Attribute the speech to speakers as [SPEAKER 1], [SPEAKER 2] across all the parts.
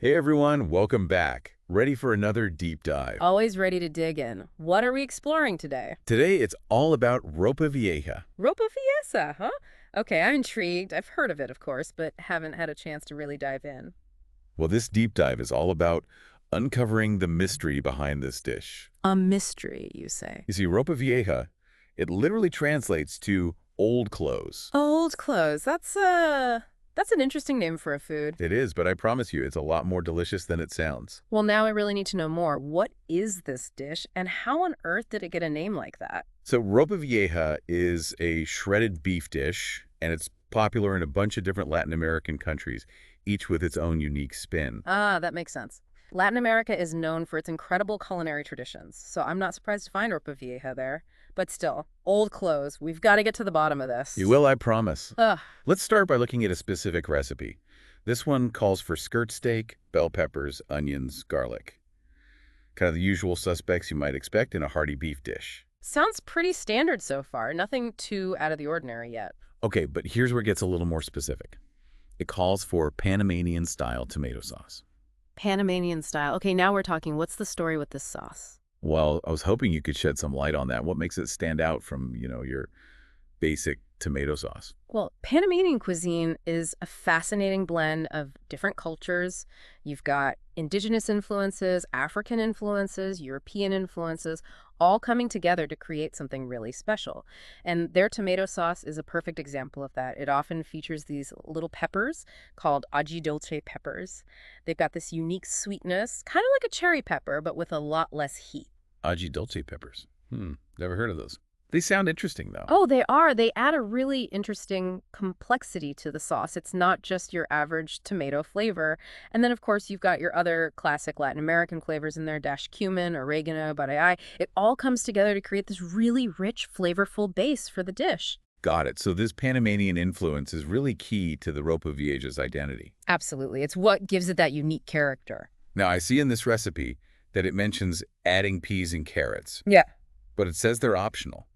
[SPEAKER 1] Hey everyone, welcome back. Ready for another deep dive.
[SPEAKER 2] Always ready to dig in. What are we exploring today?
[SPEAKER 1] Today it's all about Ropa Vieja.
[SPEAKER 2] Ropa vieja, huh? Okay, I'm intrigued. I've heard of it, of course, but haven't had a chance to really dive in.
[SPEAKER 1] Well, this deep dive is all about uncovering the mystery behind this dish.
[SPEAKER 2] A mystery, you say?
[SPEAKER 1] You see, Ropa Vieja, it literally translates to old clothes.
[SPEAKER 2] Old clothes. That's an interesting name for a food.
[SPEAKER 1] It is, but I promise you, it's a lot more delicious than it sounds.
[SPEAKER 2] Well, now I really need to know more. What is this dish, and how on earth did it get a name like that?
[SPEAKER 1] So Ropa Vieja is a shredded beef dish, and it's popular in a bunch of different Latin American countries, each with its own unique spin.
[SPEAKER 2] Ah, that makes sense. Latin America is known for its incredible culinary traditions, so I'm not surprised to find ropa vieja there. But still, old clothes. We've got to get to the bottom of this.
[SPEAKER 1] You will, I promise.
[SPEAKER 2] Ugh.
[SPEAKER 1] Let's start by looking at a specific recipe. This one calls for skirt steak, bell peppers, onions, garlic. Kind of the usual suspects you might expect in a hearty beef dish.
[SPEAKER 2] Sounds pretty standard so far. Nothing too out of the ordinary yet.
[SPEAKER 1] Okay, but here's where it gets a little more specific. It calls for Panamanian-style tomato sauce.
[SPEAKER 2] Panamanian style. Okay, now we're talking. What's the story with this sauce?
[SPEAKER 1] Well, I was hoping you could shed some light on that. What makes it stand out from, your basic tomato sauce?
[SPEAKER 2] Well, Panamanian cuisine is a fascinating blend of different cultures. You've got indigenous influences, African influences, European influences, all coming together to create something really special. And their tomato sauce is a perfect example of that. It often features these little peppers called ají dulce peppers. They've got this unique sweetness, kind of like a cherry pepper, but with a lot less heat.
[SPEAKER 1] Ají dulce peppers. Never heard of those. They sound interesting, though.
[SPEAKER 2] Oh, they are. They add a really interesting complexity to the sauce. It's not just your average tomato flavor. And then, of course, you've got your other classic Latin American flavors in there, dash cumin, oregano, barayay. It all comes together to create this really rich, flavorful base for the dish.
[SPEAKER 1] Got it. So this Panamanian influence is really key to the Ropa Vieja's identity.
[SPEAKER 2] Absolutely. It's what gives it that unique character.
[SPEAKER 1] Now, I see in this recipe that it mentions adding peas and carrots,
[SPEAKER 2] Yeah.
[SPEAKER 1] but it says they're optional.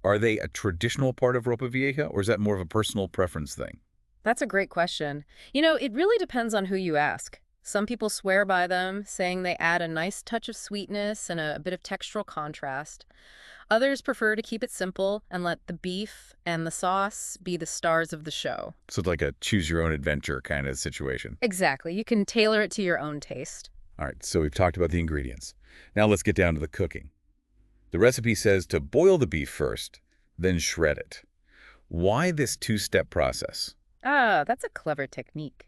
[SPEAKER 1] Are they a traditional part of Ropa Vieja, or is that more of a personal preference thing?
[SPEAKER 2] That's a great question. It really depends on who you ask. Some people swear by them, saying they add a nice touch of sweetness and a bit of textural contrast. Others prefer to keep it simple and let the beef and the sauce be the stars of the show.
[SPEAKER 1] So it's like a choose-your-own-adventure kind of situation.
[SPEAKER 2] Exactly. You can tailor it to your own taste.
[SPEAKER 1] All right, so we've talked about the ingredients. Now let's get down to the cooking. The recipe says to boil the beef first, then shred it. Why this two-step process?
[SPEAKER 2] Ah, that's a clever technique.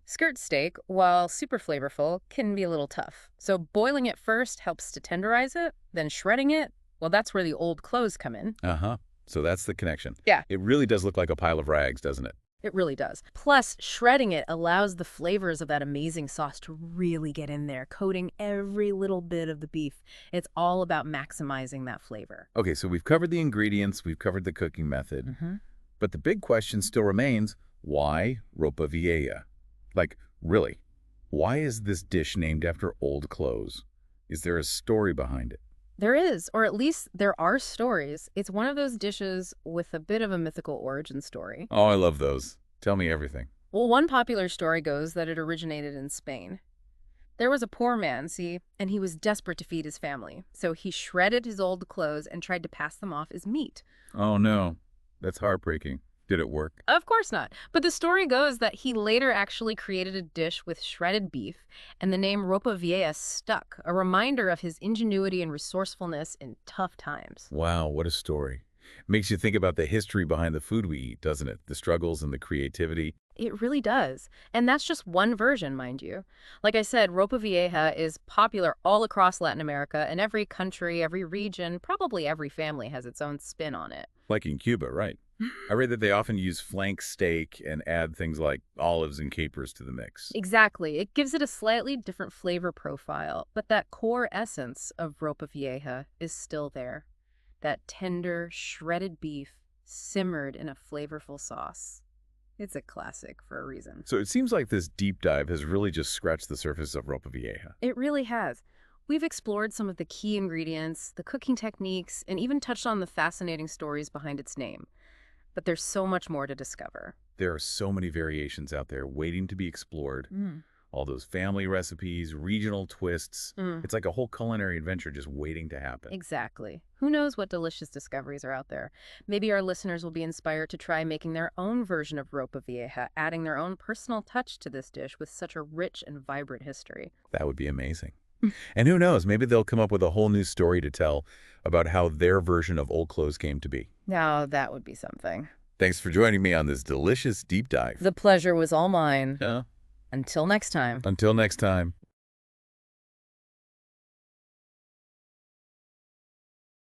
[SPEAKER 2] Skirt steak, while super flavorful, can be a little tough. So boiling it first helps to tenderize it, then shredding it, well, that's where the old clothes come in.
[SPEAKER 1] Uh-huh. So that's the connection.
[SPEAKER 2] Yeah.
[SPEAKER 1] It really does look like a pile of rags, doesn't it?
[SPEAKER 2] It really does. Plus, shredding it allows the flavors of that amazing sauce to really get in there, coating every little bit of the beef. It's all about maximizing that flavor.
[SPEAKER 1] Okay, so we've covered the ingredients, we've covered the cooking method, but the big question still remains, why Ropa Vieja? Like, really, why is this dish named after old clothes? Is there a story behind it?
[SPEAKER 2] There is, or at least there are stories. It's one of those dishes with a bit of a mythical origin story.
[SPEAKER 1] Oh, I love those. Tell me everything.
[SPEAKER 2] Well, one popular story goes that it originated in Spain. There was a poor man, see, and he was desperate to feed his family. So he shredded his old clothes and tried to pass them off as meat.
[SPEAKER 1] Oh, no. That's heartbreaking. Did it work?
[SPEAKER 2] Of course not. But the story goes that he later actually created a dish with shredded beef, and the name Ropa Vieja stuck, a reminder of his ingenuity and resourcefulness in tough times.
[SPEAKER 1] Wow, what a story. Makes you think about the history behind the food we eat, doesn't it? The struggles and the creativity.
[SPEAKER 2] It really does. And that's just one version, mind you. Like I said, Ropa Vieja is popular all across Latin America, and every country, every region, probably every family has its own spin on it.
[SPEAKER 1] Like in Cuba, right? I read that they often use flank steak and add things like olives and capers to the mix.
[SPEAKER 2] Exactly. It gives it a slightly different flavor profile, but that core essence of Ropa Vieja is still there. That tender, shredded beef simmered in a flavorful sauce. It's a classic for a reason.
[SPEAKER 1] So it seems like this deep dive has really just scratched the surface of Ropa Vieja.
[SPEAKER 2] It really has. We've explored some of the key ingredients, the cooking techniques, and even touched on the fascinating stories behind its name. But there's so much more to discover.
[SPEAKER 1] There are so many variations out there waiting to be explored. All those family recipes, regional twists. It's like a whole culinary adventure just waiting to happen.
[SPEAKER 2] Exactly. Who knows what delicious discoveries are out there? Maybe our listeners will be inspired to try making their own version of Ropa Vieja, adding their own personal touch to this dish with such a rich and vibrant history.
[SPEAKER 1] That would be amazing. And who knows, maybe they'll come up with a whole new story to tell about how their version of old clothes came to be.
[SPEAKER 2] Now, that would be something.
[SPEAKER 1] Thanks for joining me on this delicious deep dive.
[SPEAKER 2] The pleasure was all mine.
[SPEAKER 1] Yeah.
[SPEAKER 2] Until next time.
[SPEAKER 1] Until next time.